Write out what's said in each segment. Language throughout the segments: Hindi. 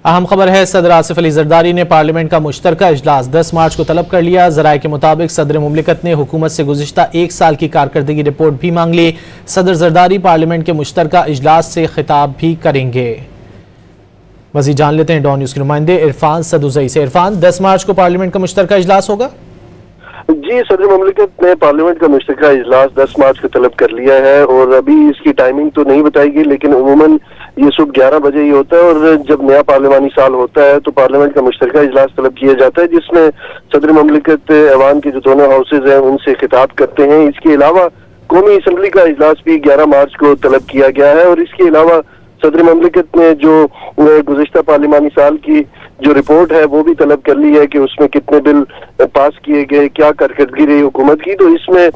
अहम खबर है, सदर आसिफ अली जरदारी ने पार्लियामेंट का मुश्तरका इजलास 10 मार्च को तलब कर लिया। जराये के मुताबिक सदर मुमलिकत ने हुकूमत से गुज़िश्ता 1 साल की कारकर्दगी रिपोर्ट भी मांग ली। सदर जरदारी पार्लियामेंट के मुश्तरका इजलास से खिताब भी करेंगे। मज़ीद जान लेते हैं डॉन न्यूज़ के नुमाइंदे इरफान सदुज़ई से। इरफान, 10 मार्च को पार्लियामेंट का मुश्तरका इजलास होगा? जी, सदर मुमलिकत ने पार्लियामेंट का मुश्तरका इजलास 10 मार्च को तलब कर लिया है और अभी इसकी टाइमिंग तो नहीं बताई गई, लेकिन उमूमन ये सुबह 11 बजे ही होता है और जब नया पार्लियामानी साल होता है तो पार्लियामेंट का मुश्तरका इजलास तलब किया जाता है, जिसमें सदर मुमलिकत ऐवान के जो दोनों हाउसेज हैं उनसे खिताब करते हैं। इसके अलावा कौमी असम्बली का इजलास भी 11 मार्च को तलब किया गया है और इसके अलावा सदर मुमलिकत ने जो गुज़िश्ता पार्लियामानी साल की जो रिपोर्ट है वो भी तलब कर ली है कि उसमें कितने बिल पास किए गए, क्या कारकर्दगी रही हुकूमत की। तो इसमें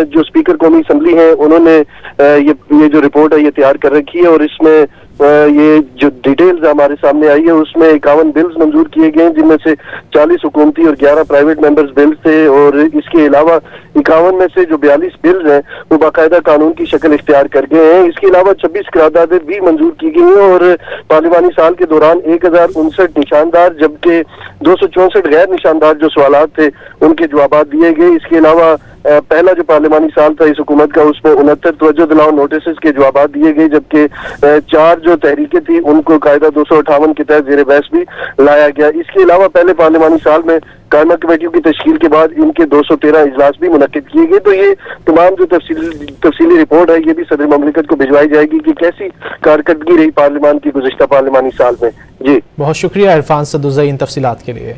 जो स्पीकर कौमी असम्बली हैं उन्होंने ये जो रिपोर्ट है ये तैयार कर रखी है और इसमें ये जो डिटेल्स हमारे सामने आई है उसमें 51 बिल्स मंजूर किए गए हैं, जिनमें से 40 हुकूमती और 11 प्राइवेट मेंबर्स बिल्स थे और इसके अलावा 51 में से जो 42 बिल्स हैं वो बाकायदा कानून की शक्ल इख्तियार कर गए हैं। इसके अलावा 26 करारदादें भी मंजूर की गई हैं और पार्लियामानी साल के दौरान 1059 निशानदार जबकि 264 गैर निशानदार जो सवालात थे उनके जवाब दिए गए। इसके अलावा पहला जो पार्लियामानी साल था इस हुकूमत का उसमें 69 तवज्जो दिलाओ नोटिस के जवाब दिए गए, जबकि 4 जो तहरीकें थी उनको कायदा 258 के तहत जेर बहस भी लाया गया। इसके अलावा पहले पार्लियामानी साल में कायमा कमेटियों की तश्कील के बाद इनके 213 इजलास भी मुनक्किद किए गए। तो ये तमाम जो तफसीली रिपोर्ट है ये भी सदर मुमलिकत को भिजवाई जाएगी कि कैसी कारकर्दगी रही पार्लियामान की गुज़िश्ता पार्लियामानी साल में। जी, बहुत शुक्रिया इरफान सदुज़ई इन तफसीलात के लिए।